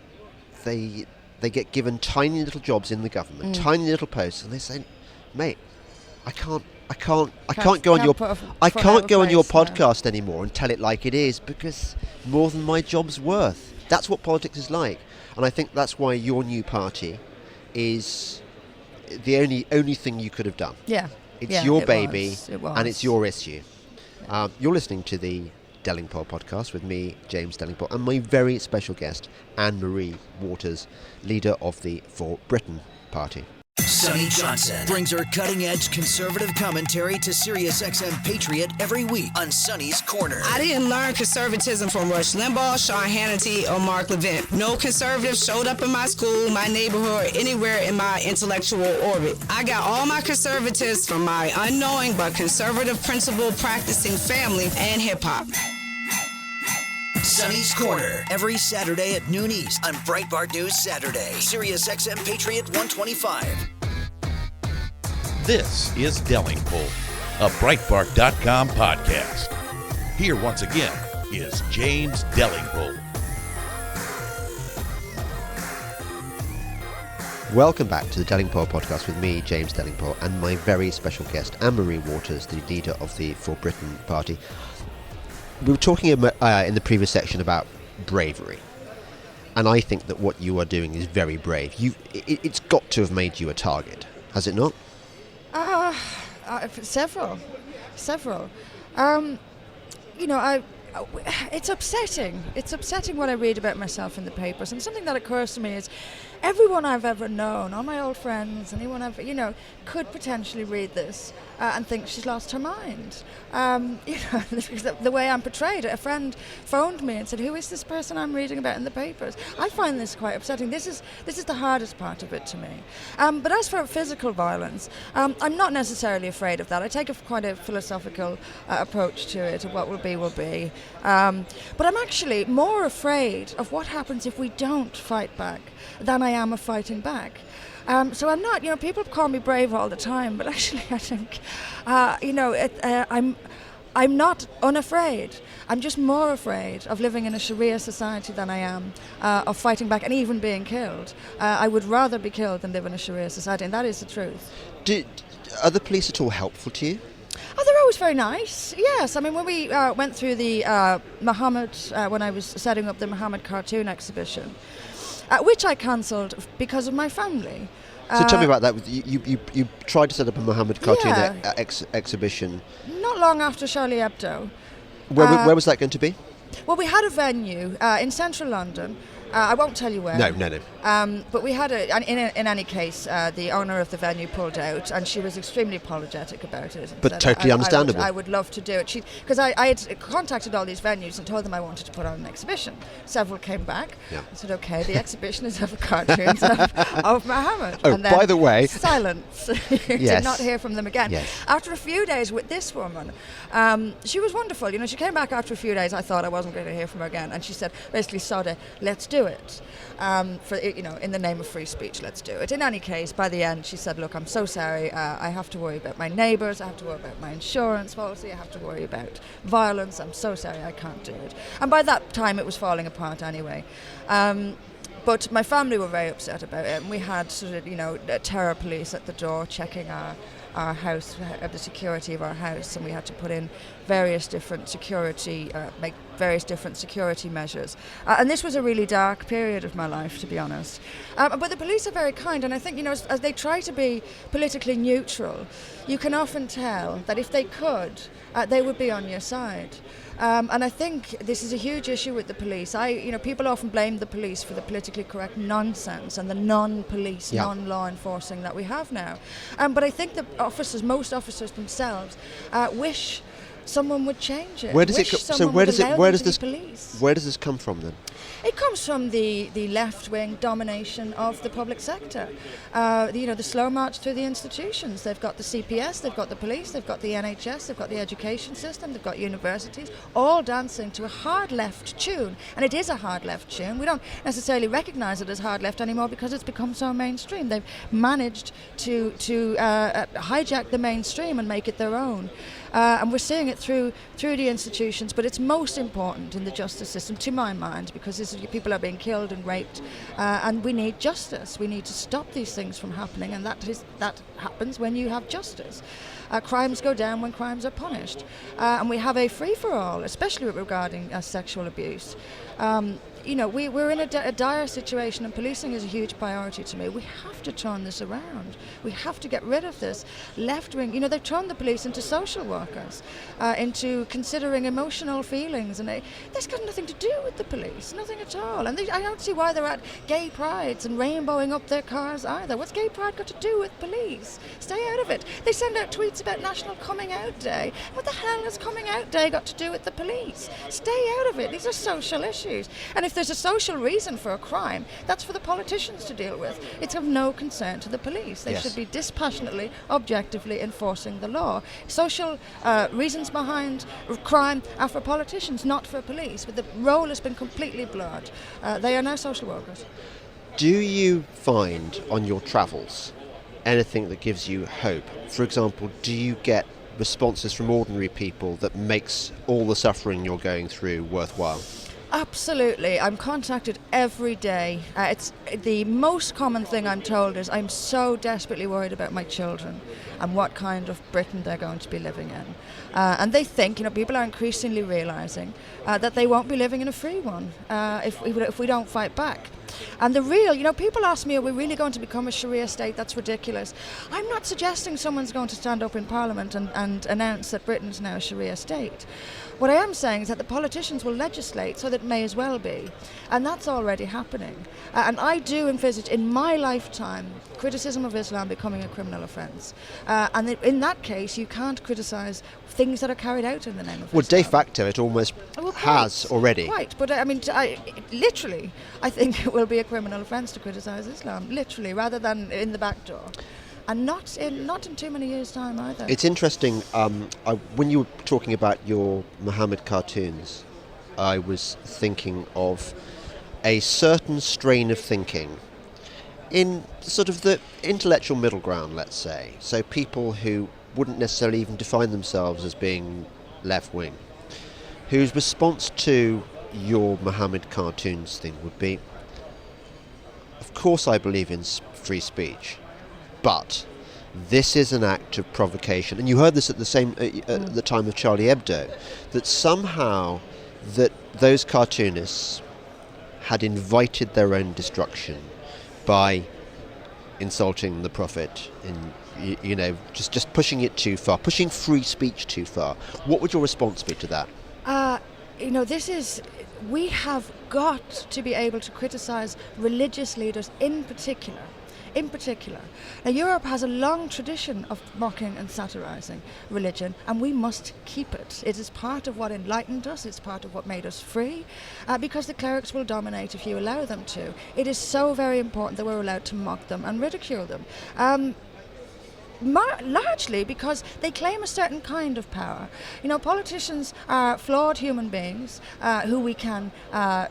they get given tiny little jobs in the government, tiny little posts, and they say, "Mate, I can't go on your podcast anymore and tell it like it is because more than my job's worth." That's what politics is like, and I think that's why your new party is the only thing you could have done. Yeah. It's your baby, it was. and it's your issue. You're listening to the Delingpole podcast with me, James Delingpole, and my very special guest, Anne-Marie Waters, leader of the For Britain Party. Sonny Johnson brings her cutting-edge conservative commentary to SiriusXM Patriot every week on Sonny's Corner. I didn't learn conservatism from Rush Limbaugh, Sean Hannity, or Mark Levin. No conservative showed up in my school, my neighborhood, or anywhere in my intellectual orbit. I got all my conservatives from my unknowing but conservative principle practicing family and hip-hop. Sonny's Corner, every Saturday at noon East on Breitbart News Saturday. SiriusXM Patriot 125. This is Delingpole, a Breitbart.com podcast. Here once again is James Delingpole. Welcome back to the Delingpole podcast with me, James Delingpole, and my very special guest, Anne-Marie Waters, the leader of the For Britain Party. We were talking in the previous section about bravery, and I think that what you are doing is very brave. It's got to have made you a target, has it not? Several. It's upsetting. It's upsetting what I read about myself in the papers, and something that occurs to me is everyone I've ever known, all my old friends, anyone I've, could potentially read this and think she's lost her mind. Because the way I'm portrayed. A friend phoned me and said, "Who is this person I'm reading about in the papers?" I find this quite upsetting. This is the hardest part of it to me. But as for physical violence, I'm not necessarily afraid of that. I take quite a philosophical approach to it. Of what will be, will be. But I'm actually more afraid of what happens if we don't fight back than I am of fighting back. So I'm not, people call me brave all the time, but actually I think, I'm not unafraid. I'm just more afraid of living in a Sharia society than I am of fighting back and even being killed. I would rather be killed than live in a Sharia society, and that is the truth. Are the police at all helpful to you? Oh, they're always very nice. Yes, I mean when we went through the Muhammad, when I was setting up the Muhammad cartoon exhibition, which I cancelled because of my family. So tell me about that. You tried to set up a Muhammad cartoon exhibition. Not long after Charlie Hebdo. Where was that going to be? Well, we had a venue in central London. I won't tell you where. No. But we had in any case, the owner of the venue pulled out, and she was extremely apologetic about it. But totally understandable. I would love to do it. Because I had contacted all these venues and told them I wanted to put on an exhibition. Several came back. Yeah. I said, okay, the exhibition is of cartoons of Muhammad. Oh, and then by the way. Silence. Did not hear from them again. Yes. After a few days with this woman, she was wonderful. You know, she came back after a few days. I thought I wasn't going to hear from her again. And she said, basically, Sode, let's do it. In the name of free speech, let's do it. In any case, by the end, she said, look, I'm so sorry. I have to worry about my neighbours. I have to worry about my insurance policy. I have to worry about violence. I'm so sorry. I can't do it. And by that time, it was falling apart anyway. But my family were very upset about it. And we had sort of, terror police at the door checking our house, the security of our house, and we had to put in various different security measures. And this was a really dark period of my life, to be honest. But the police are very kind, and I think, as they try to be politically neutral, you can often tell that if they could, they would be on your side. And I think this is a huge issue with the police. People often blame the police for the politically correct nonsense and the non-police, non-law enforcing that we have now. But I think that most officers themselves wish someone would change it. Where does this come from then? It comes from the left-wing domination of the public sector. The slow march through the institutions. They've got the CPS, they've got the police, they've got the NHS, they've got the education system, they've got universities, all dancing to a hard left tune. And it is a hard left tune. We don't necessarily recognise it as hard left anymore because it's become so mainstream. They've managed to hijack the mainstream and make it their own. And we're seeing it through the institutions, but it's most important in the justice system, to my mind, because people are being killed and raped, and we need justice. We need to stop these things from happening, and that happens when you have justice. Crimes go down when crimes are punished, and we have a free-for-all, especially regarding sexual abuse. We're in a dire situation, and policing is a huge priority to me. We have to turn this around. We have to get rid of this left-wing. They've turned the police into social workers, into considering emotional feelings, and that's got nothing to do with the police, nothing at all. And I don't see why they're at gay prides and rainbowing up their cars either. What's gay pride got to do with police? Stay out of it. They send out tweets about National Coming Out Day. What the hell has Coming Out Day got to do with the police? Stay out of it. These are social issues. And if there's a social reason for a crime, that's for the politicians to deal with. It's of no concern to the police. They should be dispassionately, objectively enforcing the law. Social reasons behind crime are for politicians, not for police. But the role has been completely blurred. They are now social workers. Do you find on your travels anything that gives you hope? For example, do you get responses from ordinary people that makes all the suffering you're going through worthwhile? Absolutely. I'm contacted every day. It's the most common thing I'm told is I'm so desperately worried about my children and what kind of Britain they're going to be living in. And they think, people are increasingly realising that they won't be living in a free one if we don't fight back. And the real, people ask me, are we really going to become a Sharia state? That's ridiculous. I'm not suggesting someone's going to stand up in Parliament and announce that Britain's now a Sharia state. What I am saying is that the politicians will legislate so that it may as well be. And that's already happening. And I do envisage in my lifetime criticism of Islam becoming a criminal offence. And in that case, you can't criticise things that are carried out in the name of Islam. Well, de facto, it almost has already. Quite. But I think it will be a criminal offence to criticise Islam, literally, rather than in the back door. And not in too many years' time either. It's interesting, when you were talking about your Muhammad cartoons, I was thinking of a certain strain of thinking in sort of the intellectual middle ground, let's say. So people who wouldn't necessarily even define themselves as being left-wing, whose response to your Muhammad cartoons thing would be, of course I believe in free speech, but this is an act of provocation, and you heard this at the time of Charlie Hebdo, that somehow that those cartoonists had invited their own destruction by insulting the Prophet, just pushing it too far, pushing free speech too far. What would your response be to that? We have got to be able to criticise religious leaders in particular. Now, Europe has a long tradition of mocking and satirising religion, and we must keep it. It is part of what enlightened us, it's part of what made us free, because the clerics will dominate if you allow them to. It is so very important that we're allowed to mock them and ridicule them. Largely because they claim a certain kind of power. Politicians are flawed human beings who we can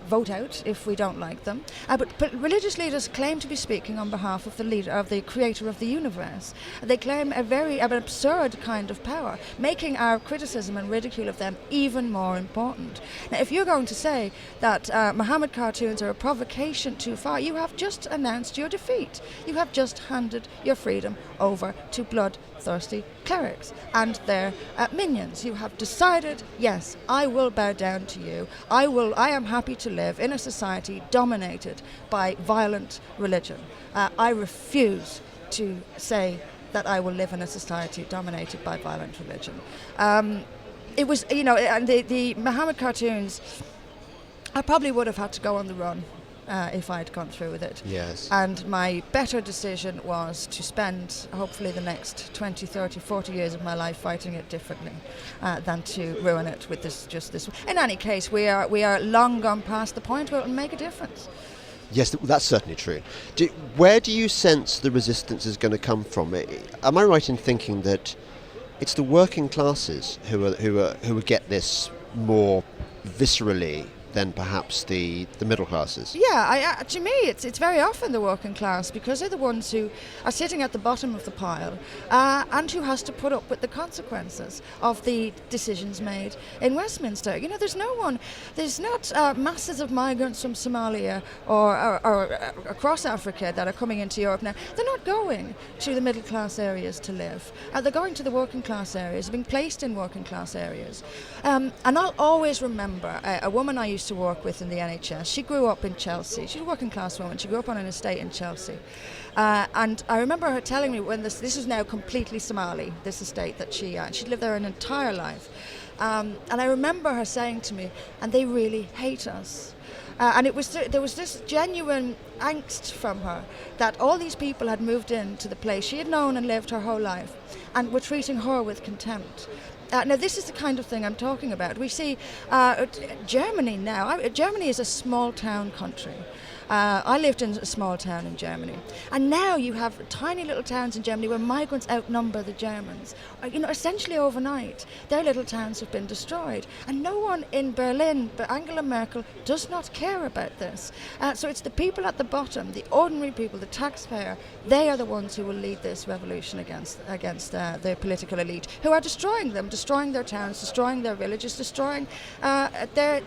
vote out if we don't like them. But religious leaders claim to be speaking on behalf of the creator of the universe. They claim an absurd kind of power, making our criticism and ridicule of them even more important. Now, if you're going to say that Muhammad cartoons are a provocation too far, you have just announced your defeat. You have just handed your freedom over to bloodthirsty clerics and their minions. You have decided, yes, I will bow down to you. I am happy to live in a society dominated by violent religion. I refuse to say that I will live in a society dominated by violent religion. It was, and the Muhammad cartoons, I probably would have had to go on the run if I'd gone through with it. Yes. And my better decision was to spend hopefully the next 20, 30, 40 years of my life fighting it differently than to ruin it with this. In any case, we are long gone past the point where it will make a difference. Yes, that's certainly true. Where do you sense the resistance is going to come from? Am I right in thinking that it's the working classes who get this more viscerally than perhaps the middle classes? Yeah, to me it's very often the working class, because they're the ones who are sitting at the bottom of the pile and who has to put up with the consequences of the decisions made in Westminster. There's not masses of migrants from Somalia or across Africa that are coming into Europe now. They're not going to the middle class areas to live. They're going to the working class areas, being placed in working class areas. And I'll always remember a woman I used to work with in the NHS. She grew up in Chelsea. She's a working class woman. She grew up on an estate in Chelsea. And I remember her telling me when this is now completely Somali, this estate that she'd lived there an entire life. And I remember her saying to me, and they really hate us. And there was this genuine angst from her that all these people had moved into the place she had known and lived her whole life and were treating her with contempt. Now, this is the kind of thing I'm talking about. We see Germany now. Germany is a small town country. I lived in a small town in Germany. And now you have tiny little towns in Germany where migrants outnumber the Germans. Essentially overnight, their little towns have been destroyed. And no one in Berlin, but Angela Merkel, does not care about this. So it's the people at the bottom, the ordinary people, the taxpayer, they are the ones who will lead this revolution against the political elite, who are destroying them, destroying their towns, destroying their villages, destroying their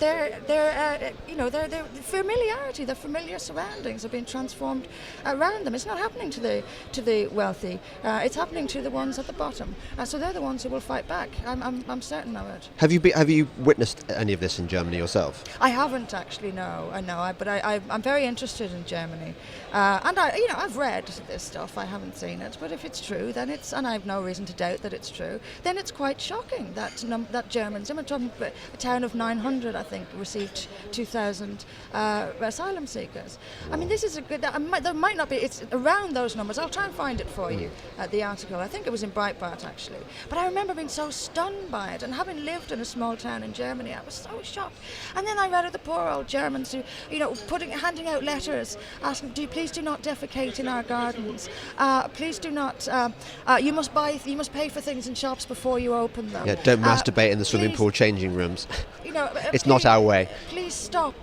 familiarity, their familiar surroundings are being transformed around them. It's not happening to the wealthy. It's happening to the ones at the bottom. So they're the ones who will fight back. I'm certain of it. Have you witnessed any of this in Germany yourself? I haven't actually. No, I know. But I'm very interested in Germany, and I've read this stuff. I haven't seen it, but if it's true, then and I have no reason to doubt that it's true. Then it's quite shocking that Germans. I'm talking about a town of 900, I think, received 2,000 asylum seekers. I mean, this is a good. There might not be. It's around those numbers. I'll try and find it for you. The article. I think it was in Breitbart actually. But I remember being so stunned by it, and having lived in a small town in Germany, I was so shocked. And then I read of the poor old Germans who, handing out letters asking, please do not defecate in our gardens. Please do not. You must pay for things in shops before you open them. Yeah, don't masturbate in the swimming pool changing rooms. It's not our way. Please stop.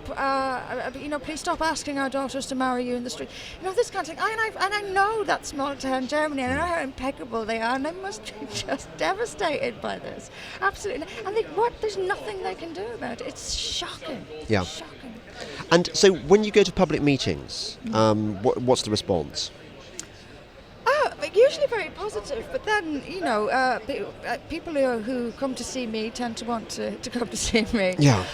Please stop asking our daughters to marry you in the street. This kind of thing. And I know that small town Germany, and I know how impeccable they are, and they must be just devastated by this. Absolutely. And there's nothing they can do about it. It's shocking. Yeah. Shocking. And so when you go to public meetings, what's the response? usually very positive, but then, people who come to see me tend to want to come to see me. Yeah.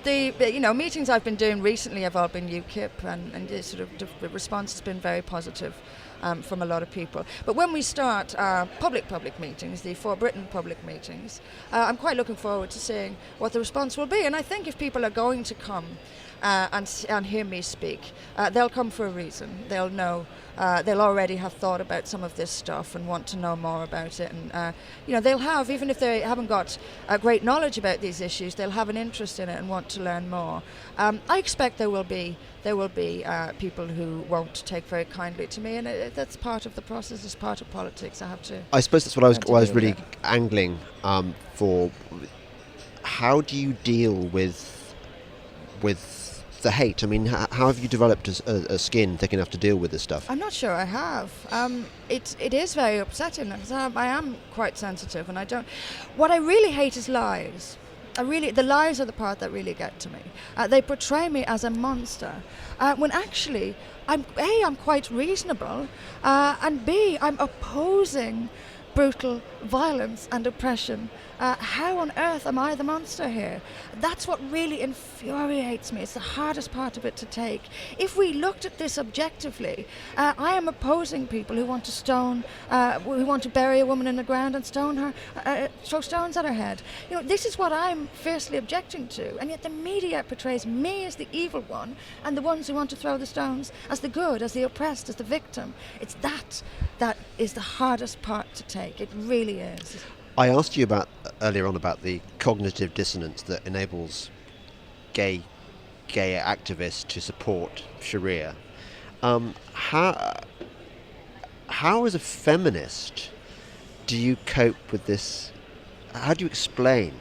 The meetings I've been doing recently have all been UKIP, and the response has been very positive from a lot of people. But when we start public meetings, the For Britain public meetings, I'm quite looking forward to seeing what the response will be. And I think if people are going to come and hear me speak, they'll come for a reason. They'll know, they'll already have thought about some of this stuff and want to know more about it. And they'll have, even if they haven't got great knowledge about these issues, they'll have an interest in it and want to learn more. I expect there will be people who won't take very kindly to me, and that's part of the process. It's part of politics. I suppose that's what I was really angling for. How do you deal with the hate? I mean, how have you developed a skin thick enough to deal with this stuff? I'm not sure I have. It is very upsetting because I am quite sensitive, and I don't. What I really hate is lies. The lies are the part that really get to me. They portray me as a monster, when actually I'm quite reasonable, and B, I'm opposing brutal violence and oppression. How on earth am I the monster here? That's what really infuriates me. It's the hardest part of it to take. If we looked at this objectively, I am opposing people who want to stone, who want to bury a woman in the ground and stone her, throw stones at her head. This is what I'm fiercely objecting to, and yet the media portrays me as the evil one, and the ones who want to throw the stones as the good, as the oppressed, as the victim. It's that is the hardest part to take. It really is. I asked you earlier on about the cognitive dissonance that enables gay activists to support Sharia. How as a feminist do you cope with this? How do you explain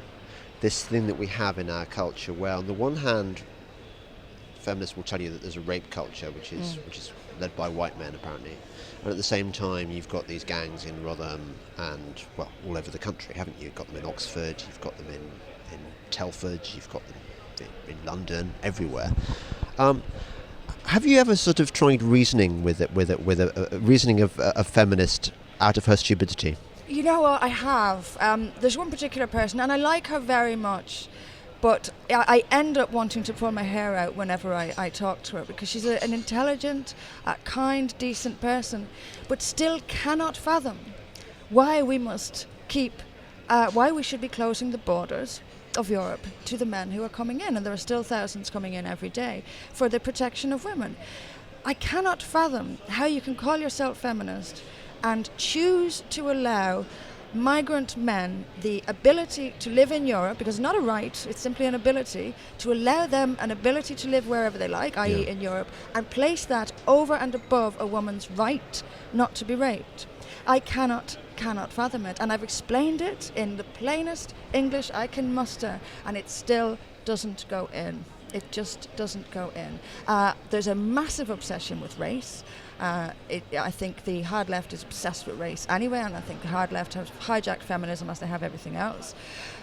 this thing that we have in our culture, where on the one hand, feminists will tell you that there's a rape culture, which is led by white men apparently, and at the same time you've got these gangs in Rotherham and all over the country, haven't you? You've got them in Oxford, you've got them in Telford, you've got them in London, everywhere. Have you ever sort of tried reasoning with a reasoning of a feminist out of her stupidity? You know what, I have. There's one particular person, and I like her very much, but I end up wanting to pull my hair out whenever I talk to her, because she's an intelligent, kind, decent person, but still cannot fathom why we must why we should be closing the borders of Europe to the men who are coming in, and there are still thousands coming in every day, for the protection of women. I cannot fathom how you can call yourself feminist and choose to allow migrant men the ability to live in Europe, because it's not a right, it's simply an ability, to allow them an ability to live wherever they like, i.e. in Europe, and place that over and above a woman's right not to be raped. I cannot fathom it, and I've explained it in the plainest English I can muster, and it still doesn't go in. It just doesn't go in. There's a massive obsession with race. I think the hard left is obsessed with race anyway, and I think the hard left have hijacked feminism as they have everything else.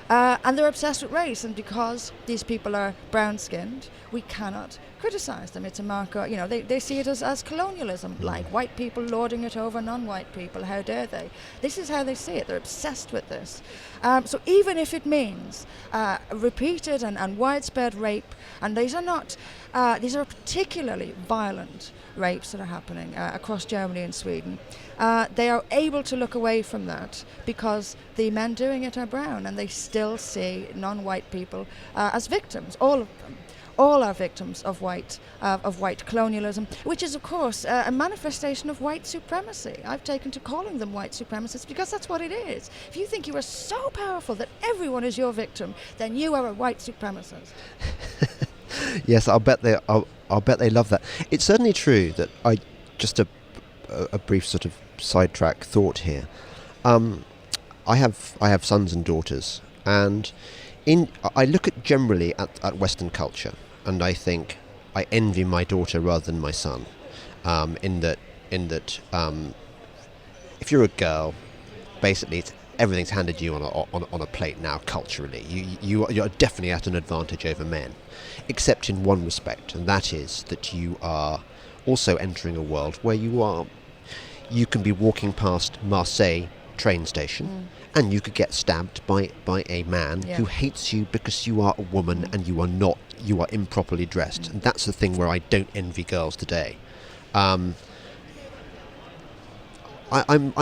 And they're obsessed with race, and because these people are brown-skinned, we cannot criticise them. It's a marker, they see it as colonialism, like white people lording it over non-white people. How dare they? This is how they see it. They're obsessed with this. So even if it means repeated and widespread rape, and these are particularly violent rapes that are happening across Germany and Sweden, they are able to look away from that because the men doing it are brown, and they still see non-white people as victims. All of them. All are victims of white colonialism, which is, of course, a manifestation of white supremacy. I've taken to calling them white supremacists because that's what it is. If you think you are so powerful that everyone is your victim, then you are a white supremacist. Yes, I'll bet they love that. It's certainly true that just a brief sort of sidetrack thought here. I have sons and daughters, and I look generally at Western culture, and I think I envy my daughter rather than my son. In that, if you're a girl, basically everything's handed you on a plate now culturally. You're definitely at an advantage over men, except in one respect, and that is that you are also entering a world where you can be walking past Marseille train station and you could get stabbed by a man who hates you because you are a woman and you are improperly dressed. And that's the thing where I don't envy girls today. I'm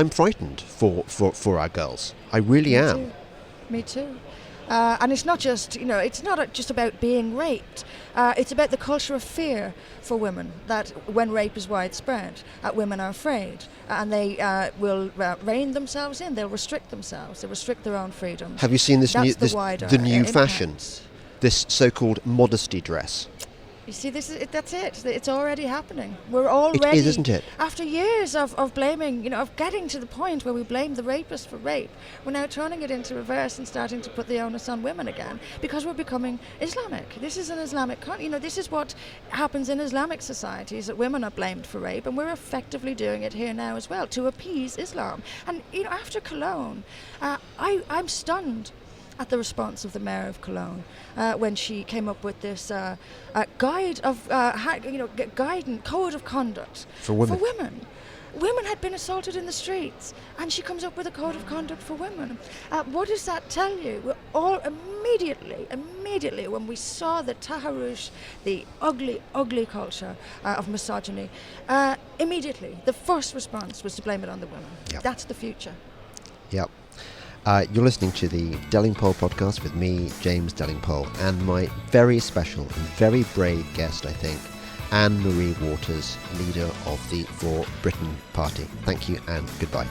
frightened for our girls. I really am. Me too. And it's not just, it's not just about being raped. It's about the culture of fear for women, that when rape is widespread, women are afraid and they will rein themselves in. They'll restrict themselves. They'll restrict their own freedoms. Have you seen this the new fashion? This so-called modesty dress. You see, that's it. It's already happening. We're already... It is, isn't it? After years of blaming, of getting to the point where we blame the rapist for rape, we're now turning it into reverse and starting to put the onus on women again because we're becoming Islamic. This is an Islamic country. This is what happens in Islamic societies, that women are blamed for rape, and we're effectively doing it here now as well to appease Islam. And, after Cologne, I'm stunned at the response of the mayor of Cologne when she came up with this code of conduct for women. Women had been assaulted in the streets, and she comes up with a code of conduct for women. What does that tell you? We're all immediately, when we saw the taharush, the ugly, ugly culture of misogyny, immediately the first response was to blame it on the women. Yep. That's the future. Yep. You're listening to the Delingpole podcast with me, James Delingpole, and my very special and very brave guest, I think, Anne-Marie Waters, leader of the For Britain Party. Thank you and goodbye.